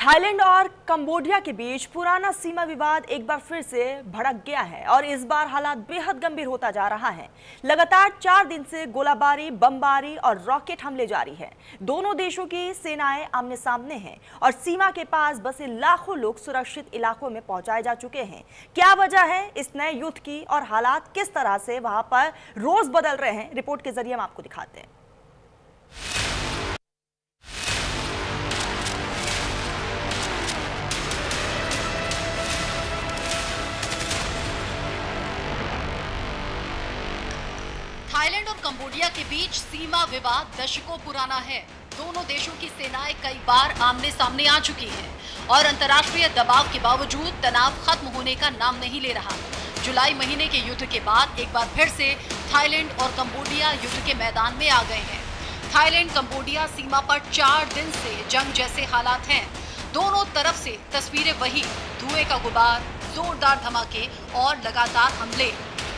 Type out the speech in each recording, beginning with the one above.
Thailand और Cambodia के बीच पुराना सीमा विवाद एक बार फिर से भड़क गया है और इस बार हालात बेहद गंभीर होता जा रहा है। लगातार 4 दिन से गोलाबारी, बमबारी और रॉकेट हमले जारी है। दोनों देशों की सेनाएं आमने सामने हैं और सीमा के पास बसे लाखों लोग सुरक्षित इलाकों में पहुंचाए जा चुके हैं। क्या वजह है इस नए युद्ध की और हालात किस तरह से वहां पर रोज बदल रहे हैं, रिपोर्ट के जरिए हम आपको दिखाते हैं। थाईलैंड और कंबोडिया के बीच सीमा विवाद दशकों पुराना है। दोनों देशों की सेनाएं कई बार आमने सामने आ चुकी हैं और अंतर्राष्ट्रीय दबाव के बावजूद तनाव खत्म होने का नाम नहीं ले रहा। जुलाई महीने के युद्ध के बाद एक बार फिर से थाईलैंड और कंबोडिया युद्ध के मैदान में आ गए हैं। थाईलैंड कंबोडिया सीमा पर 4 दिन से जंग जैसे हालात हैं। दोनों तरफ से तस्वीरें वही, धुएं का गुबार, जोरदार धमाके और लगातार हमले।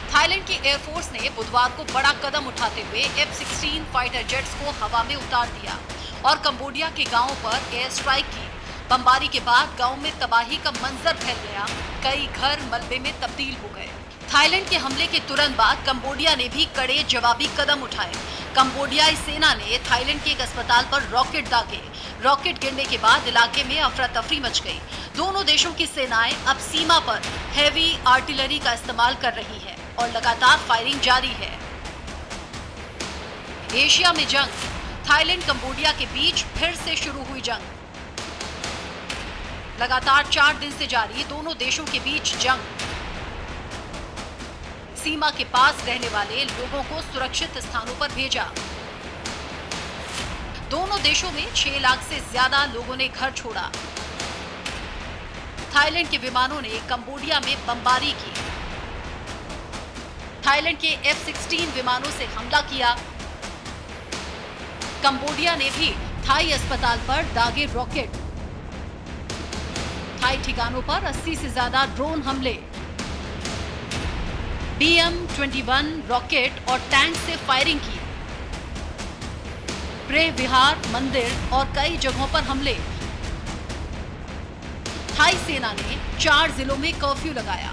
थाईलैंड की एयरफोर्स ने बुधवार को बड़ा कदम उठाते हुए F-16 फाइटर जेट्स को हवा में उतार दिया और कंबोडिया के गांवों पर एयर स्ट्राइक की। बमबारी के बाद गांव में तबाही का मंजर फैल गया, कई घर मलबे में तब्दील हो गए। थाईलैंड के हमले के तुरंत बाद कंबोडिया ने भी कड़े जवाबी कदम उठाए। कंबोडियाई सेना ने थाईलैंड के एक अस्पताल पर रॉकेट दागे। रॉकेट गिरने के बाद इलाके में अफरा तफरी मच गई। दोनों देशों की सेनाएं अब सीमा पर हैवी आर्टिलरी का इस्तेमाल कर रही है और लगातार फायरिंग जारी है। एशिया में जंग, थाईलैंड कंबोडिया के बीच फिर से शुरू हुई जंग। लगातार 4 दिन से जारी दोनों देशों के बीच जंग। सीमा के पास रहने वाले लोगों को सुरक्षित स्थानों पर भेजा। दोनों देशों में 6 लाख से ज्यादा लोगों ने घर छोड़ा। थाईलैंड के विमानों ने कंबोडिया में बमबारी की। थाईलैंड के F-16 विमानों से हमला किया। कंबोडिया ने भी थाई अस्पताल पर दागे रॉकेट। थाई ठिकानों पर 80 से ज्यादा ड्रोन हमले। BM-21 रॉकेट और टैंक से फायरिंग की। प्रे विहार, मंदिर और कई जगहों पर हमले। थाई सेना ने 4 जिलों में कर्फ्यू लगाया।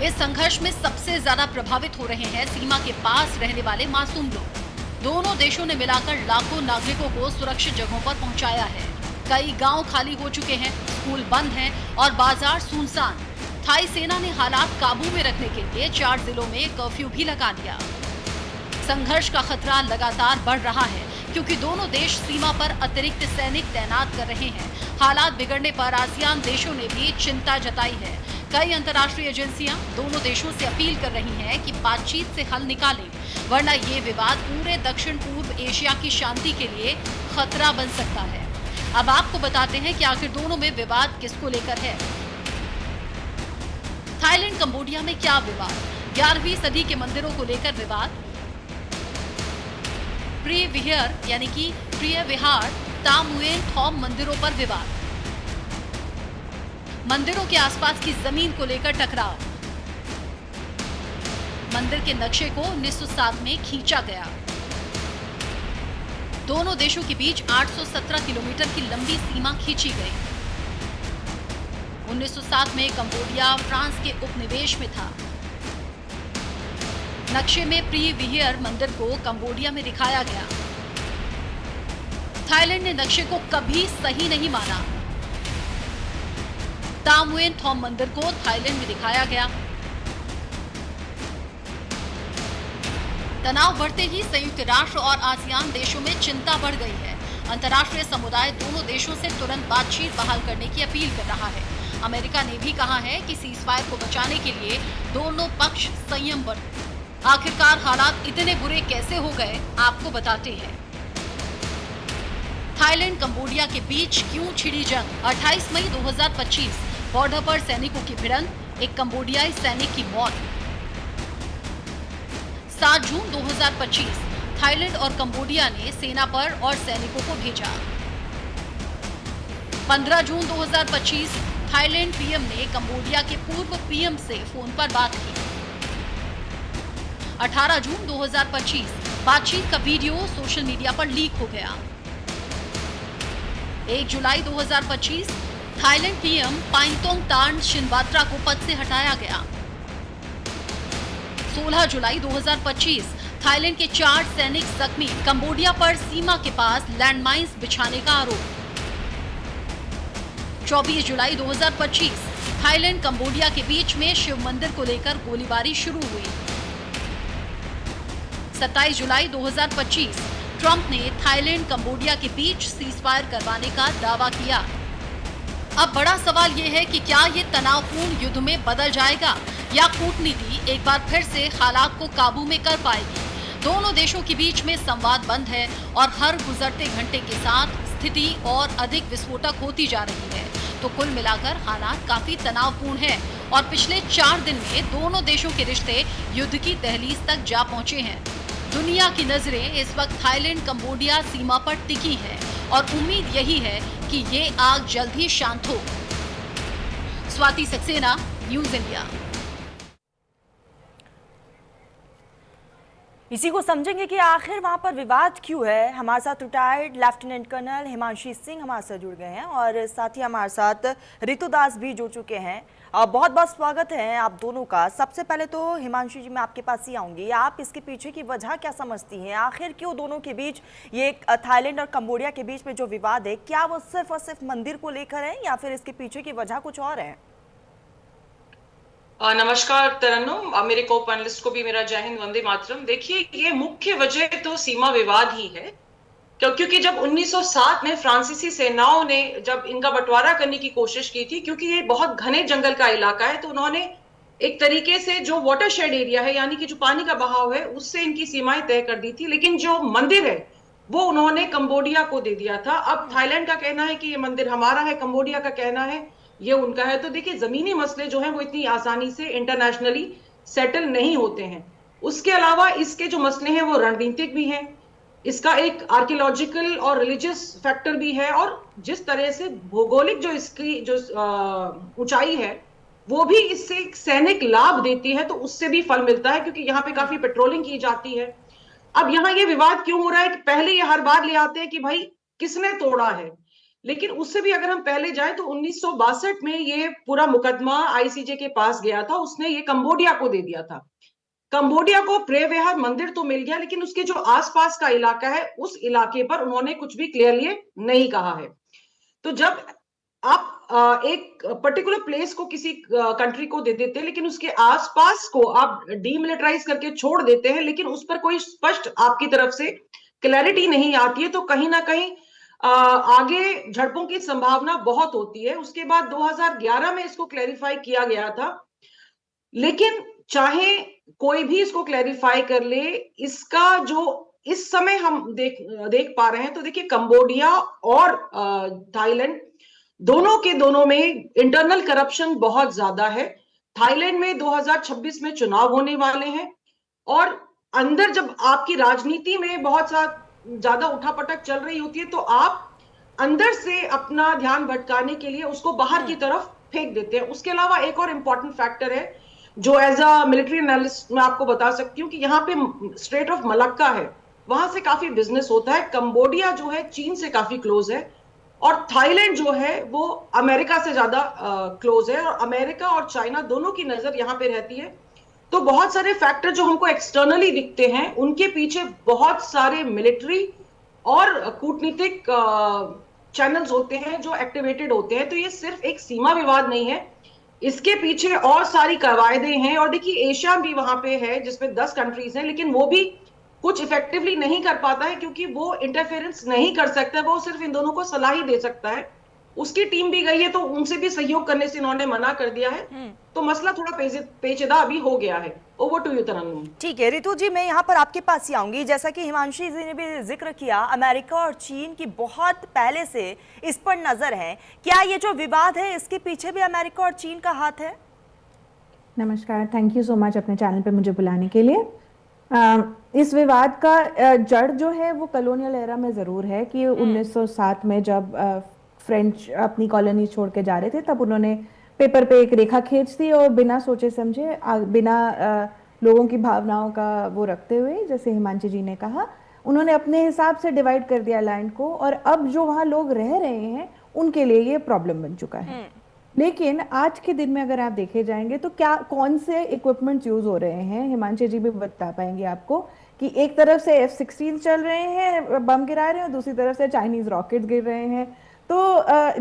इस संघर्ष में सबसे ज्यादा प्रभावित हो रहे हैं सीमा के पास रहने वाले मासूम लोग। दोनों देशों ने मिलाकर लाखों नागरिकों को सुरक्षित जगहों पर पहुंचाया है। कई गांव खाली हो चुके हैं, स्कूल बंद हैं और बाजार सुनसान। थाई सेना ने हालात काबू में रखने के लिए 4 जिलों में कर्फ्यू भी लगा दिया। संघर्ष का खतरा लगातार बढ़ रहा है क्योंकि दोनों देश सीमा पर अतिरिक्त सैनिक तैनात कर रहे हैं। हालात बिगड़ने पर आसियान देशों ने भी चिंता जताई है। कई अंतर्राष्ट्रीय एजेंसियां दोनों देशों से अपील कर रही हैं कि बातचीत से हल निकालें, वरना ये विवाद पूरे दक्षिण पूर्व एशिया की शांति के लिए खतरा बन सकता है। अब आपको बताते हैं कि आखिर दोनों में विवाद किसको लेकर है। थाईलैंड कंबोडिया में क्या विवाद? 11वीं सदी के मंदिरों को लेकर विवाद। प्रिय विहार यानी कि प्रिय विहार ता मुएन थॉम मंदिरों पर विवाद। मंदिरों के आसपास की जमीन को लेकर टकराव। मंदिर के नक्शे को 1907 में खींचा गया। दोनों देशों के बीच 817 किलोमीटर की लंबी सीमा खींची गई। 1907 में कंबोडिया फ्रांस के उपनिवेश में था। नक्शे में प्री विहार मंदिर को कंबोडिया में दिखाया गया। थाईलैंड ने नक्शे को कभी सही नहीं माना। ता मुएन थॉम मंदिर को थाईलैंड में दिखाया गया। तनाव बढ़ते ही संयुक्त राष्ट्र और आसियान देशों में चिंता बढ़ गई है। अंतर्राष्ट्रीय समुदाय दोनों देशों से तुरंत बातचीत बहाल करने की अपील कर रहा है। अमेरिका ने भी कहा है कि सीजफायर को बचाने के लिए दोनों पक्ष संयम बरतें। आखिरकार हालात इतने बुरे कैसे हो गए, आपको बताते हैं। थाईलैंड कंबोडिया के बीच क्यों छिड़ी जंग? 28 मई 2025 बॉर्डर पर सैनिकों की भिड़ंत, एक कंबोडियाई सैनिक की मौत। 7 जून 2025 थाईलैंड और कंबोडिया ने सेना पर और सैनिकों को भेजा। 15 जून 2025 थाईलैंड पीएम ने कंबोडिया के पूर्व पीएम से फोन पर बात की। 18 जून 2025 बातचीत का वीडियो सोशल मीडिया पर लीक हो गया। 1 जुलाई 2025 थाईलैंड पीएम पाइंतोंग शिनवात्रा को पद से हटाया गया। 16 जुलाई 2025 थाईलैंड के 4 सैनिक जख्मी, कंबोडिया पर सीमा के पास लैंडमाइंस बिछाने का आरोप। 24 जुलाई 2025 थाईलैंड कंबोडिया के बीच में शिव मंदिर को लेकर गोलीबारी शुरू हुई। 27 जुलाई 2025 ट्रंप ने थाईलैंड कंबोडिया के बीच सीजफायर करवाने का दावा किया। अब बड़ा सवाल ये है कि क्या ये तनावपूर्ण युद्ध में बदल जाएगा या कूटनीति एक बार फिर से हालात को काबू में कर पाएगी। दोनों देशों के बीच में संवाद बंद है और हर गुजरते घंटे के साथ स्थिति और अधिक विस्फोटक होती जा रही है। तो कुल मिलाकर हालात काफी तनावपूर्ण है और पिछले 4 दिन में दोनों देशों के रिश्ते युद्ध की दहलीज तक जा पहुंचे हैं। दुनिया की नजरें इस वक्त थाईलैंड कंबोडिया सीमा पर टिकी है और उम्मीद यही है कि ये आग जल्द ही शांत हो। Swati Saxena, news India. इसी को समझेंगे कि आखिर वहां पर विवाद क्यों है। हमारे साथ retired lieutenant colonel Himanshi Singh हमारे साथ जुड़ गए हैं और साथ ही हमारे साथ रितु दास भी जुड़ चुके हैं। बहुत बहुत स्वागत है आप दोनों का। सबसे पहले तो हिमांशी जी मैं आपके पास ही आऊंगी। आप इसके पीछे की वजह क्या समझती हैं? आखिर क्यों दोनों के बीच ये थाईलैंड और कंबोडिया के बीच में जो विवाद है, क्या वो सिर्फ और सिर्फ मंदिर को लेकर है या फिर इसके पीछे की वजह कुछ और है? नमस्कार तरन्नुम, मेरे को पैनलिस्ट को भी मेरा जय हिंद वंदे मातरम। देखिए, ये मुख्य वजह तो सीमा विवाद ही है, क्योंकि जब 1907 में फ्रांसीसी सेनाओं ने जब इनका बंटवारा करने की कोशिश की थी, क्योंकि ये बहुत घने जंगल का इलाका है, तो उन्होंने एक तरीके से जो वाटरशेड एरिया है, यानी कि जो पानी का बहाव है, उससे इनकी सीमाएं तय कर दी थी। लेकिन जो मंदिर है वो उन्होंने कंबोडिया को दे दिया था। अब थाईलैंड का कहना है कि ये मंदिर हमारा है, कंबोडिया का कहना है ये उनका है। तो देखिए, जमीनी मसले जो हैं वो इतनी आसानी से इंटरनेशनली सेटल नहीं होते हैं। उसके अलावा इसके जो मसले हैं वो रणनीतिक भी हैं, इसका एक आर्कियोलॉजिकल और रिलीजियस फैक्टर भी है, और जिस तरह से भौगोलिक जो इसकी जो ऊंचाई है वो भी इससे एक सैनिक लाभ देती है, तो उससे भी फल मिलता है, क्योंकि यहाँ पे काफी पेट्रोलिंग की जाती है। अब यहाँ ये विवाद क्यों हो रहा है कि पहले ये हर बार ले आते हैं कि भाई किसने तोड़ा है, लेकिन उससे भी अगर हम पहले जाएं तो 1962 में ये पूरा मुकदमा आईसीजे के पास गया था। उसने ये कंबोडिया को दे दिया था। कंबोडिया को प्रेविहार मंदिर तो मिल गया, लेकिन उसके जो आसपास का इलाका है उस इलाके पर उन्होंने कुछ भी क्लियरली नहीं कहा है। तो जब आप एक पर्टिकुलर प्लेस को किसी कंट्री को दे देते हैं, लेकिन उसके आसपास को आप डीमिलिटराइज करके छोड़ देते हैं, लेकिन उस पर कोई स्पष्ट आपकी तरफ से क्लैरिटी नहीं आती है, तो कहीं ना कहीं आगे झड़पों की संभावना बहुत होती है। उसके बाद 2011 में इसको क्लैरिफाई किया गया था, लेकिन चाहे कोई भी इसको क्लैरिफाई कर ले, इसका जो इस समय हम देख पा रहे हैं, तो देखिए कंबोडिया और थाईलैंड दोनों में इंटरनल करप्शन बहुत ज्यादा है। थाईलैंड में 2026 में चुनाव होने वाले हैं, और अंदर जब आपकी राजनीति में बहुत ज्यादा उठापटक चल रही होती है, तो आप अंदर से अपना ध्यान भटकाने के लिए उसको बाहर की तरफ फेंक देते हैं। उसके अलावा एक और इम्पोर्टेंट फैक्टर है जो एज अ मिलिट्री एनालिस्ट मैं आपको बता सकती हूँ कि यहाँ पे स्ट्रेट ऑफ मलक्का है, वहां से काफी बिजनेस होता है। कंबोडिया जो है चीन से काफी क्लोज है, और थाईलैंड जो है वो अमेरिका से ज्यादा क्लोज है, और अमेरिका और चाइना दोनों की नजर यहाँ पे रहती है। तो बहुत सारे फैक्टर जो हमको एक्सटर्नली दिखते हैं, उनके पीछे बहुत सारे मिलिट्री और कूटनीतिक चैनल्स होते हैं जो एक्टिवेटेड होते हैं। तो ये सिर्फ एक सीमा विवाद नहीं है, इसके पीछे और सारी कवायदे हैं। और देखिए, एशिया भी वहां पे है जिसमें 10 कंट्रीज हैं, लेकिन वो भी कुछ इफेक्टिवली नहीं कर पाता है, क्योंकि वो इंटरफेरेंस नहीं कर सकता, वो सिर्फ इन दोनों को सलाह ही दे सकता है। उसकी टीम भी गई है, तो उनसे भी सहयोग करने से इन्होंने मना कर दिया है। तो मसला थोड़ा पेचीदा अभी हो गया है। ओवर टू यू तरन्नुम। ठीक है रितु जी, मैं यहाँ पर आपके पास ही आऊंगी। जैसा कि हिमांशी जी ने भी जिक्र किया, अमेरिका और चीन की बहुत पहले से इस पर नजर है। क्या ये जो विवाद है इसके पीछे भी अमेरिका और चीन का हाथ है? नमस्कार, थैंक यू सो मच अपने चैनल पे मुझे बुलाने के लिए। इस विवाद का जड़ जो है वो कॉलोनियल एरा में ज़रूर है कि 1907 में जब फ्रेंच अपनी कॉलोनी छोड़ के जा रहे थे, तब उन्होंने पेपर पे एक रेखा खींच दी और बिना सोचे समझे, बिना लोगों की भावनाओं का वो रखते हुए, जैसे हिमांशी जी ने कहा, उन्होंने अपने हिसाब से डिवाइड कर दिया लैंड को, और अब जो वहाँ लोग रह रहे हैं उनके लिए ये प्रॉब्लम बन चुका है। लेकिन आज के दिन में अगर आप देखे जाएंगे तो क्या कौन से इक्विपमेंट्स यूज हो रहे हैं, हिमांशु जी भी बता पाएंगे आपको, कि एक तरफ से F-16 चल रहे हैं, बम गिरा रहे हैं, और दूसरी तरफ से चाइनीज रॉकेट्स गिर रहे हैं। तो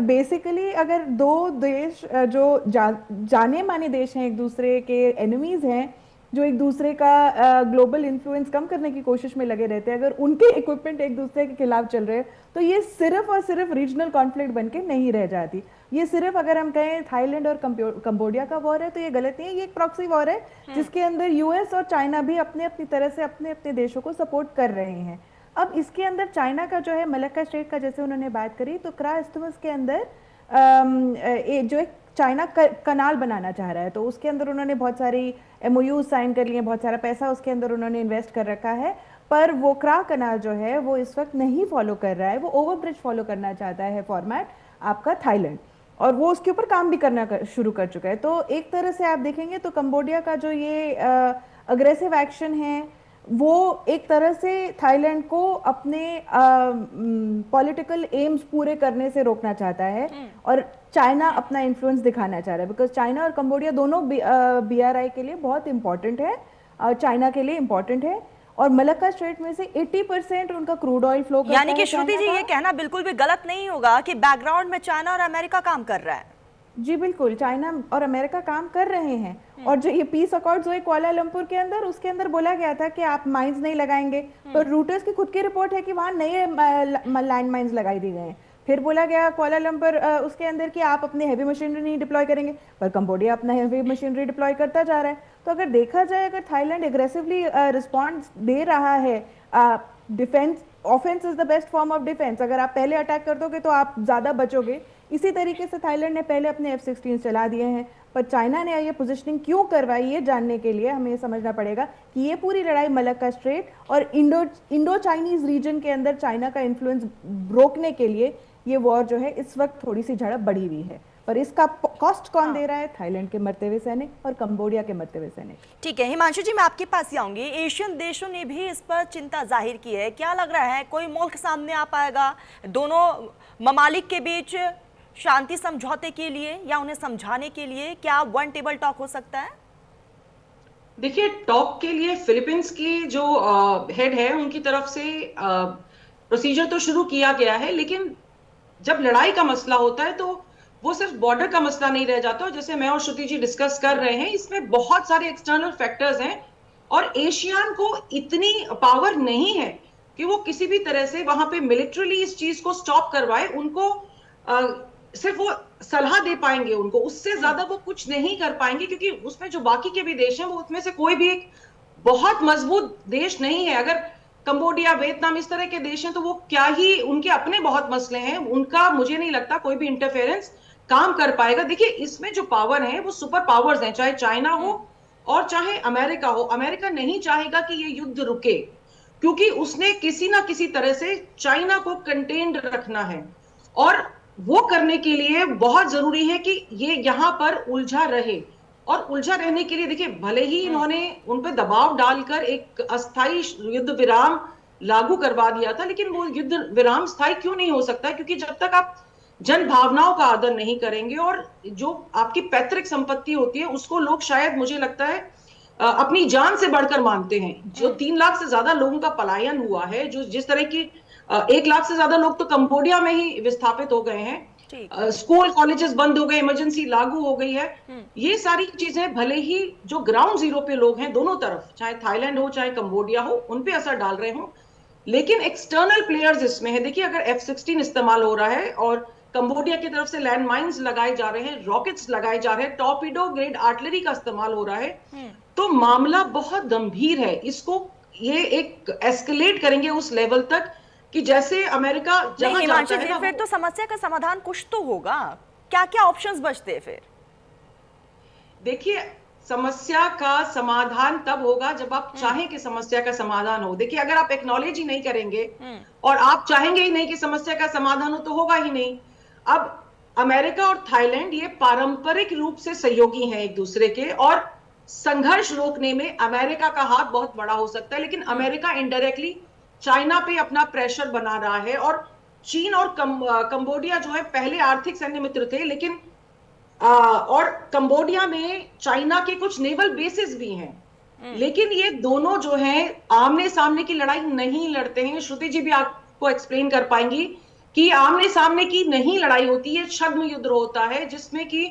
बेसिकली अगर दो देश जो जाने माने देश हैं, एक दूसरे के एनिमीज हैं, जो एक दूसरे का ग्लोबल इन्फ्लुएंस कम करने की कोशिश में लगे रहते हैं, अगर उनके इक्विपमेंट एक दूसरे के खिलाफ चल रहे हैं तो ये सिर्फ और सिर्फ रीजनल कॉन्फ्लिक्ट बन के नहीं रह जाती। ये सिर्फ अगर हम कहें थाईलैंड और कंबोडिया का वॉर है तो ये गलत नहीं है, ये एक प्रॉक्सी वॉर है जिसके अंदर यूएस और चाइना भी अपने अपनी तरह से अपने अपने देशों को सपोर्ट कर रहे हैं। अब इसके अंदर चाइना का जो है मलक्का स्ट्रेट का जैसे उन्होंने बात करी, तो क्रा इस्थमस के अंदर जो एक चाइना कनाल बनाना चाह रहा है, तो उसके अंदर उन्होंने बहुत सारी MOU साइन कर लिए, बहुत सारा पैसा उसके अंदर उन्होंने इन्वेस्ट कर रखा है। पर वो क्रा कनाल जो है वो इस वक्त नहीं फॉलो कर रहा है, वो ओवरब्रिज फॉलो करना चाहता है फॉर्मेट आपका थाईलैंड, और वो उसके ऊपर काम भी करना शुरू कर चुका है। तो एक तरह से आप देखेंगे तो कंबोडिया का जो ये अग्रेसिव एक्शन है वो एक तरह से थाईलैंड को अपने पॉलिटिकल एम्स पूरे करने से रोकना चाहता है, और चाइना अपना इन्फ्लुएंस दिखाना चाह रहा है, बिकॉज चाइना और कंबोडिया दोनों BRI के लिए बहुत इंपॉर्टेंट है, चाइना के लिए इंपॉर्टेंट है, और मलक्का स्ट्रेट में से 80% उनका क्रूड ऑयल फ्लो करता है। यानी कि श्रुति जी ये कहना बिल्कुल भी गलत नहीं होगा कि बैकग्राउंड में चाइना और अमेरिका काम कर रहा है। जी बिल्कुल, चाइना और अमेरिका काम कर रहे हैं, और जो ये पीस अकॉर्ड्स हुए कुआलालंपुर के अंदर, उसके अंदर बोला गया था कि आप माइंस नहीं लगाएंगे, तो रूटर्स की खुद की रिपोर्ट है कि वहाँ नए लैंड माइंस लगाई दी गए हैं। फिर बोला गया कुआलालंपुर उसके अंदर कि आप अपने हैवी मशीनरी नहीं डिप्लॉय करेंगे, पर कंबोडिया अपना हैवी मशीनरी डिप्लॉय करता जा रहा है। तो अगर देखा जाए, अगर थाईलैंड एग्रेसिवली रिस्पॉन्स दे रहा है, defence offence is the best form of defence, अगर आप पहले अटैक कर दोगे तो आप ज्यादा बचोगे। इसी तरीके से थाईलैंड ने पहले अपने F-16 चला दिए हैं, पर चाइना ने ये पोजीशनिंग क्यों करवाई, ये जानने के लिए हमें ये समझना पड़ेगा कि ये पूरी लड़ाई मलक्का स्ट्रेट और इंडो चाइनीज रीजन के अंदर चाइना का इन्फ्लुएंस रोकने के लिए ये वॉर जो है इस वक्त थोड़ी सी झड़प बढ़ी हुई है। पर इसका कॉस्ट कौन दे रहा है? थाईलैंड के मरते हुए सैनिक और कंबोडिया के मरते हुए सैनिक। ठीक है हिमांशु जी, मैं आपके पास ही आऊंगी। एशियन देशों ने भी इस पर चिंता जाहिर की है, क्या लग रहा है कोई मुल्क सामने आ पाएगा दोनों ममालिक के बीच शांति समझौते के लिए या उन्हें समझाने के लिए? क्या वन टेबल टॉक हो सकता है? देखिए, टॉक के लिए फिलीपींस की जो हेड है उनकी तरफ से प्रोसीजर तो शुरू किया गया है, लेकिन जब लड़ाई का मसला होता है तो वो सिर्फ बॉर्डर का मसला नहीं रह जाता। जैसे मैं और श्रुति जी डिस्कस कर रहे हैं, इसमें बहुत सारे एक्सटर्नल फैक्टर्स हैं और एशियान को इतनी पावर नहीं है कि वो किसी भी तरह से वहां पे मिलिट्रीली इस चीज को स्टॉप करवाए। उनको सिर्फ वो सलाह दे पाएंगे, उनको उससे ज्यादा वो कुछ नहीं कर पाएंगे, क्योंकि उसमें जो बाकी के भी देश हैं वो उसमें से कोई भी एक बहुत मजबूत देश नहीं है। अगर कंबोडिया, वियतनाम इस तरह के देश हैं तो वो क्या ही, उनके अपने बहुत मसले हैं, उनका मुझे नहीं लगता कोई भी इंटरफेरेंस काम कर पाएगा। देखिए, इसमें जो पावर है वो सुपर पावर्स हैं, चाहे चाइना हो और चाहे अमेरिका हो। अमेरिका नहीं चाहेगा कि ये युद्ध रुके, क्योंकि उसने किसी ना किसी तरह से चाइना को कंटेन्ड रखना है, और वो करने के लिए बहुत जरूरी है कि ये यहां पर उलझा रहे। और उलझा रहने के लिए देखिए, भले ही इन्होंने उन पर दबाव डालकर एक अस्थायी युद्ध विराम लागू करवा दिया था, लेकिन वो युद्ध विराम स्थायी क्यों नहीं हो सकता? क्योंकि जब तक आप जन भावनाओं का आदर नहीं करेंगे और जो आपकी पैतृक संपत्ति होती है उसको लोग, शायद मुझे लगता है, अपनी जान से बढ़कर मानते हैं। जो 3 लाख से ज्यादा लोगों का पलायन हुआ है, जो जिस तरह की 1 लाख से ज्यादा लोग तो कंबोडिया में ही विस्थापित हो गए हैं, स्कूल कॉलेजेस बंद हो गए, इमरजेंसी लागू हो गई है, ये सारी चीजें भले ही जो ग्राउंड जीरो पे लोग हैं दोनों तरफ, चाहे थाईलैंड हो चाहे कंबोडिया हो, उन पे असर डाल रहे हो, लेकिन एक्सटर्नल प्लेयर्स इसमें है। देखिए, अगर F-16 इस्तेमाल हो रहा है और कंबोडिया की तरफ से लैंड माइन्स लगाए जा रहे हैं, रॉकेट्स लगाए जा रहे हैं, टॉर्पीडो ग्रेड आर्टिलरी का इस्तेमाल हो रहा है, तो मामला बहुत गंभीर है। इसको ये एक एस्केलेट करेंगे उस लेवल तक कि जैसे अमेरिका जहां जाता है ना, फिर तो समस्या का समाधान कुछ तो होगा। क्या क्या ऑप्शंस बचते फिर? देखिए, समस्या का समाधान तब होगा जब आप चाहें कि समस्या का समाधान हो। देखिए, अगर आप एक्नॉलेज ही नहीं करेंगे और आप चाहेंगे ही नहीं कि समस्या का समाधान हो, तो होगा ही नहीं। अब अमेरिका और थाईलैंड ये पारंपरिक रूप से सहयोगी हैं एक दूसरे के, और संघर्ष रोकने में अमेरिका का हाथ बहुत बड़ा हो सकता है, लेकिन अमेरिका इनडायरेक्टली चाइना पे अपना प्रेशर बना रहा है। और चीन और कंबोडिया जो है पहले आर्थिक सैन्य मित्र थे, लेकिन और कंबोडिया में चाइना के कुछ नेवल बेसिस भी हैं, लेकिन ये दोनों जो हैं आमने सामने की लड़ाई नहीं लड़ते हैं। श्रुति जी भी आपको एक्सप्लेन कर पाएंगी कि आमने सामने की नहीं लड़ाई होती है, छद्म युद्ध होता है, जिसमें कि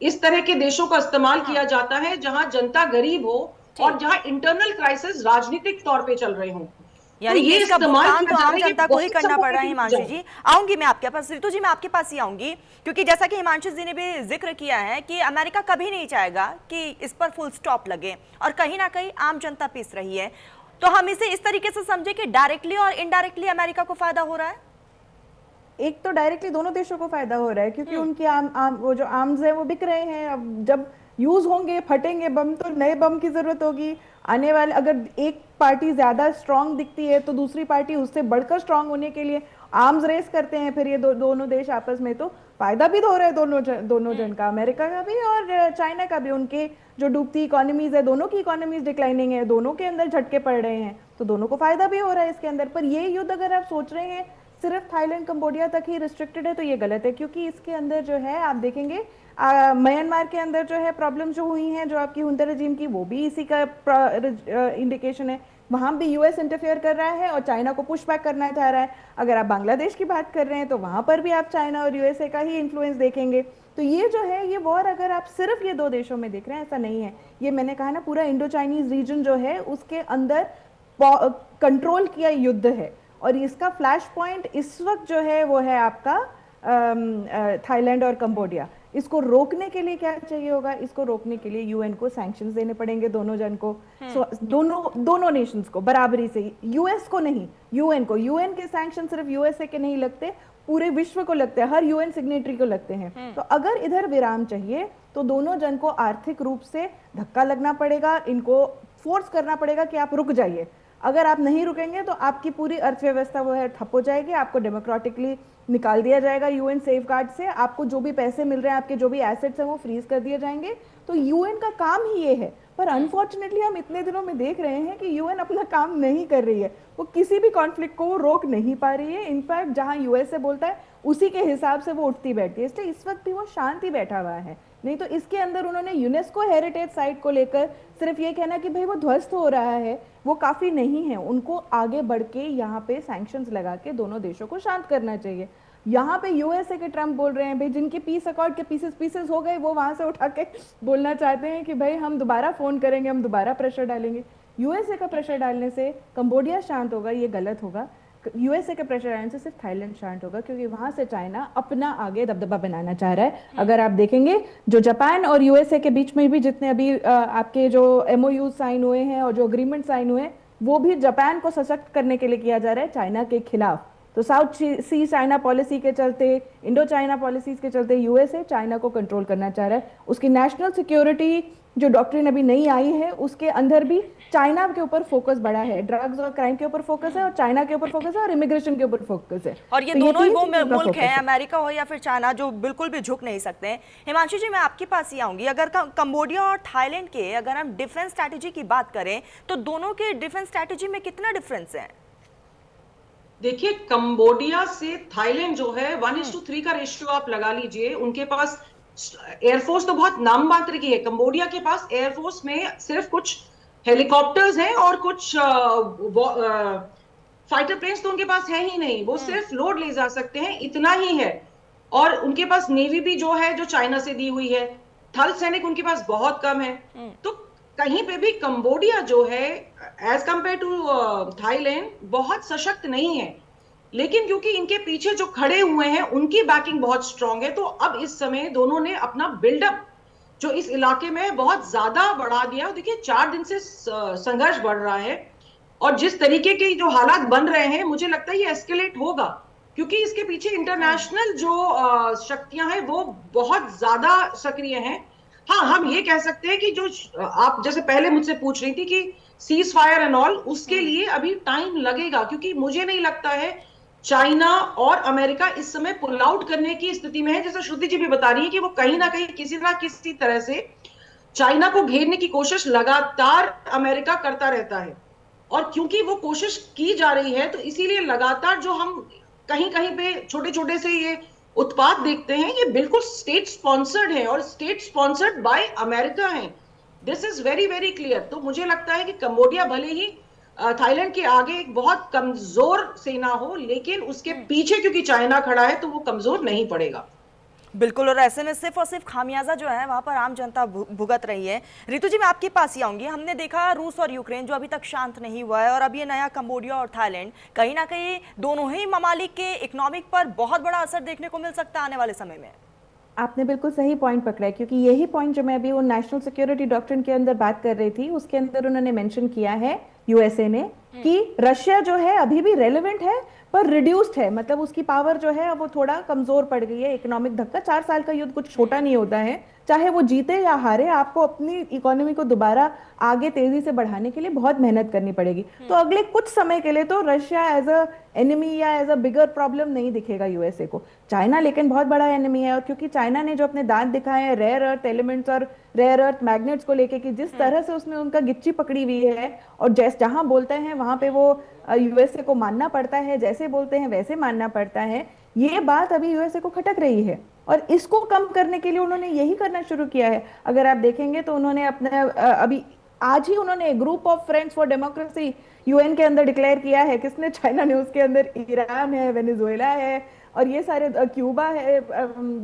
इस तरह के देशों का इस्तेमाल किया जाता है जहां जनता गरीब हो और जहां इंटरनल क्राइसिस राजनीतिक तौर पे चल रहे हों। यानी कि इसका भुगतान तो आम जनता को ही बहुत करना पड़ रहा है। supportive हिमांशु है। जी आऊंगी मैं आपके पास, ऋतु जी मैं आपके पास ही आऊंगी, क्योंकि जैसा कि हिमांशु जी ने भी जिक्र किया है कि अमेरिका कभी नहीं चाहेगा कि इस पर फुल स्टॉप लगे, और कहीं ना कहीं आम जनता पीस रही है। तो हम इसे इस तरीके से समझे कि डायरेक्टली और इनडायरेक्टली अमेरिका को फायदा हो रहा है। एक तो डायरेक्टली दोनों देशों को फायदा हो रहा है, क्योंकि उनके वो जो आर्म्स है वो बिक रहे हैं। अब जब यूज होंगे, फटेंगे बम, तो नए बम की जरूरत होगी। आने वाले, अगर एक पार्टी ज्यादा स्ट्रांग दिखती है तो दूसरी पार्टी उससे बढ़कर स्ट्रांग होने के लिए आर्म्स रेस करते हैं। फिर ये दोनों देश आपस में तो फायदा भी हो रहा है दोनों जन का, अमेरिका का भी और चाइना का भी। उनके जो डूबती इकोनॉमीज है, दोनों की इकोनॉमीज डिक्लाइनिंग है, दोनों के अंदर झटके पड़ रहे हैं, तो दोनों को फायदा भी हो रहा है इसके अंदर। पर ये युद्ध अगर आप सोच रहे हैं सिर्फ थाईलैंड कंबोडिया तक ही रिस्ट्रिक्टेड है तो ये गलत है, क्योंकि इसके अंदर जो है आप देखेंगे म्यांमार के अंदर जो है प्रॉब्लम जो हुई हैं, जो आपकी हुंता रजीम की, वो भी इसी का इंडिकेशन है। वहां भी यूएस इंटरफेयर कर रहा है और चाइना को पुश बैक करना चाह रहा है। अगर आप बांग्लादेश की बात कर रहे हैं तो वहां पर भी आप चाइना और यूएसए का ही इन्फ्लुएंस देखेंगे। तो ये जो है ये वॉर अगर आप सिर्फ ये दो देशों में देख रहे हैं, ऐसा नहीं है। ये मैंने कहा ना, पूरा इंडो चाइनीज रीजन जो है उसके अंदर कंट्रोल किया युद्ध है। और इसका फ्लैश पॉइंट इस वक्त जो है वो है आपका थाईलैंड और कंबोडिया। इसको रोकने के लिए क्या चाहिए होगा? इसको रोकने के लिए यूएन को सैंक्शंस देने पड़ेंगे दोनों जन को, दोनों नेशंस को बराबरी से। यूएस को नहीं, यूएन को। यूएन के सैंक्शन सिर्फ यूएसए के नहीं लगते, पूरे विश्व को लगते हैं, हर यूएन सिग्नेटरी को लगते हैं। तो अगर इधर विराम चाहिए तो दोनों जन को आर्थिक रूप से धक्का लगना पड़ेगा, इनको फोर्स करना पड़ेगा कि आप रुक जाइए। अगर आप नहीं रुकेंगे तो आपकी पूरी अर्थव्यवस्था वो है ठप हो जाएगी, आपको डेमोक्रेटिकली निकाल दिया जाएगा यूएन सेफगार्ड से, आपको जो भी पैसे मिल रहे हैं, आपके जो भी एसेट्स हैं वो फ्रीज कर दिए जाएंगे। तो यूएन का काम ही ये है। पर अनफॉर्चुनेटली हम इतने दिनों में देख रहे हैं कि यूएन अपना काम नहीं कर रही है, वो किसी भी कॉन्फ्लिक्ट को रोक नहीं पा रही है। इनफैक्ट जहां यूएसए बोलता है उसी के हिसाब से वो उठती बैठती है। इसलिए इस वक्त भी वो शांति बैठा हुआ है। नहीं तो इसके अंदर उन्होंने यूनेस्को हेरिटेज साइट को लेकर सिर्फ ये कहना कि भाई वो ध्वस्त हो रहा है, वो काफी नहीं है। उनको आगे बढ़ के यहाँ पे सैंक्शंस लगा के दोनों देशों को शांत करना चाहिए। यहाँ पे यूएसए के ट्रम्प बोल रहे हैं भाई जिनके पीस अकॉर्ड के पीसेस हो गए, वो वहां से उठा के बोलना चाहते हैं कि भाई हम दोबारा फोन करेंगे, हम दोबारा प्रेशर डालेंगे। यूएसए का प्रेशर डालने से कंबोडिया शांत होगा, ये गलत होगा। यूएसए के प्रेशर डालने से सिर्फ थाईलैंड शांत होगा, क्योंकि वहां से चाइना अपना आगे दबदबा बनाना चाह रहा है। अगर आप देखेंगे जो जापान और यूएसए के बीच में भी जितने अभी आपके जो एमओयू साइन हुए हैं और जो अग्रीमेंट साइन हुए हैं, वो भी जापान को सशक्त करने के लिए किया जा रहा है चाइना के खिलाफ। तो साउथ सी चाइना पॉलिसी के चलते, इंडो चाइना पॉलिसीज के चलते यूएसए चाइना को कंट्रोल करना चाह रहा है। उसकी नेशनल सिक्योरिटी जो डॉक्ट्रिन अभी नई आई है उसके अंदर भी चाइना के ऊपर फोकस बढ़ा है। ड्रग्स और क्राइम के ऊपर फोकस है, और चाइना के ऊपर फोकस है, और इमिग्रेशन के ऊपर फोकस है। और ये तो दोनों ही वो तीन चीज़ों का मुल्क फोकस हैं, अमेरिका हो या फिर चाइना, जो बिल्कुल भी झुक नहीं सकते हैं। हिमांशु जी मैं आपके पास ही आऊंगी। अगर कंबोडिया और थाईलैंड के अगर हम डिफेंस स्ट्रैटेजी की बात करें तो दोनों के डिफेंस स्ट्रैटेजी में कितना डिफरेंस है? देखिए, कंबोडिया से थाईलैंड जो है 1:3 का रेशियो आप लगा लीजिए। उनके पास एयरफोर्स तो बहुत नाम मात्र की है। कंबोडिया के पास एयरफोर्स में सिर्फ कुछ हेलीकॉप्टर्स हैं और कुछ फाइटर प्लेन्स तो उनके पास है ही नहीं, वो सिर्फ लोड ले जा सकते हैं, इतना ही है। और उनके पास नेवी भी जो है जो चाइना से दी हुई है, थल सैनिक उनके पास बहुत कम है। तो कहीं पे भी कंबोडिया जो है एज कंपेयर टू थाईलैंड बहुत सशक्त नहीं है। लेकिन क्योंकि इनके पीछे जो खड़े हुए हैं उनकी बैकिंग बहुत स्ट्रांग है, तो अब इस समय दोनों ने अपना बिल्डअप जो इस इलाके में बहुत ज्यादा बढ़ा दिया। देखिए 4 दिन से संघर्ष बढ़ रहा है, और जिस तरीके के जो हालात बन रहे हैं मुझे लगता है ये एस्केलेट होगा, क्योंकि इसके पीछे इंटरनेशनल जो शक्तियां हैं वो बहुत ज्यादा सक्रिय हैं। हाँ, हम ये कह सकते हैं कि जो आप जैसे पहले मुझसे पूछ रही थी कि सीज फायर एंड ऑल, उसके लिए अभी टाइम लगेगा, क्योंकि मुझे नहीं लगता है चाइना और अमेरिका इस समय पुल आउट करने की स्थिति में है। जैसे श्रुति जी भी बता रही है कि वो कहीं ना कहीं किसी ना किसी तरह से चाइना को घेरने की कोशिश लगातार अमेरिका करता रहता है। और क्योंकि वो कोशिश की जा रही है, तो इसीलिए लगातार जो हम कहीं कहीं पे छोटे छोटे से ये उत्पाद देखते हैं, ये बिल्कुल स्टेट स्पॉन्सर्ड है और स्टेट स्पॉन्सर्ड बाय अमेरिका है। This is very very clear. तो मुझे लगता है कि कंबोडिया भले ही थाईलैंड के आगे एक बहुत कमजोर सेना हो, लेकिन उसके पीछे क्योंकि चाइना खड़ा है तो वो कमजोर नहीं पड़ेगा। बिल्कुल, और ऐसे में सिर्फ और सिर्फ खामियाजा जो है वहां पर आम जनता भुगत रही है। रितु जी, मैं आपके पास ही आऊंगी। हमने देखा रूस और यूक्रेन जो अभी तक शांत नहीं हुआ है, और अब ये नया कंबोडिया और थाईलैंड, कहीं ना कहीं दोनों ही ममालिक के इकोनॉमिक पर बहुत बड़ा असर देखने को मिल सकता है आने वाले समय में। आपने बिल्कुल सही पॉइंट पकड़ा है, क्योंकि यही पॉइंट जो मैं अभी वो नेशनल सिक्योरिटी डॉक्ट्रिन के अंदर बात कर रही थी, उसके अंदर उन्होंने मेंशन किया है यूएसए ने कि रशिया जो है अभी भी रेलेवेंट है पर रिड्यूस्ड है, मतलब उसकी पावर जो है वो थोड़ा कमजोर पड़ गई है। इकोनॉमिक धक्का, 4 साल का युद्ध कुछ छोटा नहीं होता है, चाहे वो जीते या हारे, आपको अपनी इकोनॉमी को दोबारा आगे तेजी से बढ़ाने के लिए बहुत मेहनत करनी पड़ेगी। तो अगले कुछ समय के लिए तो रशिया एज अ एनिमी या एज अ बिगर प्रॉब्लम नहीं दिखेगा यूएसए को। चाइना लेकिन बहुत बड़ा एनिमी है, और क्योंकि चाइना ने जो अपने दांत दिखाए हैं रेयर अर्थ एलिमेंट्स और रेयर अर्थ मैग्नेट्स को लेके, कि जिस तरह से उसने उनका गिच्ची पकड़ी हुई है, और जहां बोलते हैं वहां पे वो यूएसए को मानना पड़ता है, जैसे बोलते हैं वैसे मानना पड़ता है, ये बात अभी यूएसए को खटक रही है। और इसको कम करने के लिए उन्होंने यही करना शुरू किया है। अगर आप देखेंगे तो उन्होंने अपने अभी आज ही उन्होंने group of friends for democracy UN के अंदर डिक्लेयर किया है। किसने? चाइना ने। उसके अंदर ईरान है, वेनेजुएला है, और ये सारे क्यूबा है,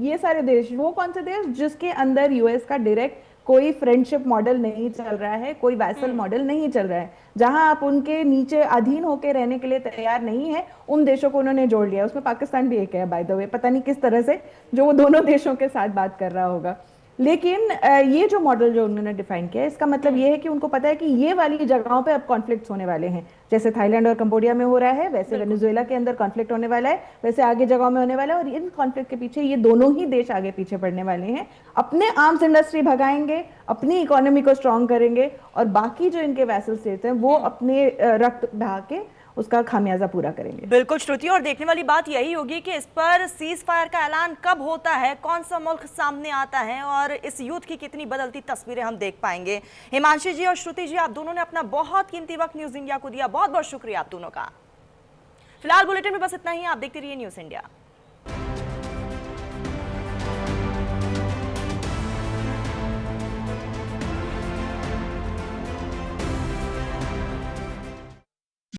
ये सारे देश। वो कौन से देश जिसके अंदर यूएस का डायरेक्ट कोई फ्रेंडशिप मॉडल नहीं चल रहा है, कोई वैसल मॉडल नहीं चल रहा है, जहां आप उनके नीचे अधीन होकर रहने के लिए तैयार नहीं है, उन देशों को उन्होंने जोड़ लिया। उसमें पाकिस्तान भी एक है बाय द वे, पता नहीं किस तरह से जो वो दोनों देशों के साथ बात कर रहा होगा। लेकिन ये जो मॉडल जो उन्होंने डिफाइन किया है, इसका मतलब ये है कि उनको पता है कि ये वाली जगहों पे अब कॉन्फ्लिक्ट्स होने वाले हैं। जैसे थाईलैंड और कंबोडिया में हो रहा है, वैसे वेनेजुएला के अंदर कॉन्फ्लिक्ट होने वाला है, वैसे आगे जगहों में होने वाला है। और इन कॉन्फ्लिक्ट के पीछे ये दोनों ही देश आगे पीछे पड़ने वाले हैं। अपने आर्म्स इंडस्ट्री भगाएंगे, अपनी इकोनॉमी को स्ट्रांग करेंगे, और बाकी जो इनके वैसल स्टेट्स हैं वो अपने रक्त बहा के उसका खामियाजा पूरा करेंगे। बिल्कुल श्रुति, और देखने वाली बात यही होगी कि इस पर सीज फायर का ऐलान कब होता है, कौन सा मुल्क सामने आता है, और इस युद्ध की कितनी बदलती तस्वीरें हम देख पाएंगे। हिमांशी जी और श्रुति जी, आप दोनों ने अपना बहुत कीमती वक्त न्यूज इंडिया को दिया, बहुत बहुत शुक्रिया आप दोनों का। फिलहाल बुलेटिन में बस इतना ही। आप देखते रहिए न्यूज इंडिया।